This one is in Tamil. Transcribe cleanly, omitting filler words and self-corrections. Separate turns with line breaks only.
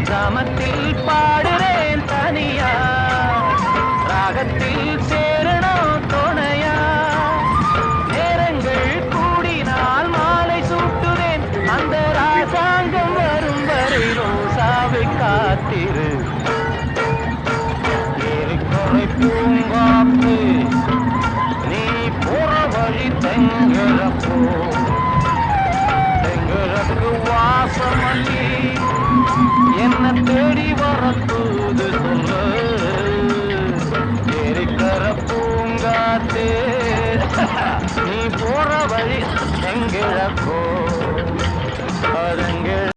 ராமத்தில் பாடுறேன் தனியா ராகத்தில் சேரணும் துணையா நேரங்கள் கூடினால் மாலை சூட்டுவேன் அந்த ராசாங்கம் வரும் வரை ரோசாவை காத்திரு ஏரிக்கரை பூங்காத்து நீ போற வழி தெங்கரப்போ தெங்கரக்கு வாசமல்லி என்ன தேடி வரத்தூது சொல்லு ஏரிக்கர பூங்காத்தே நீ போற வழி எங்கிழப்போ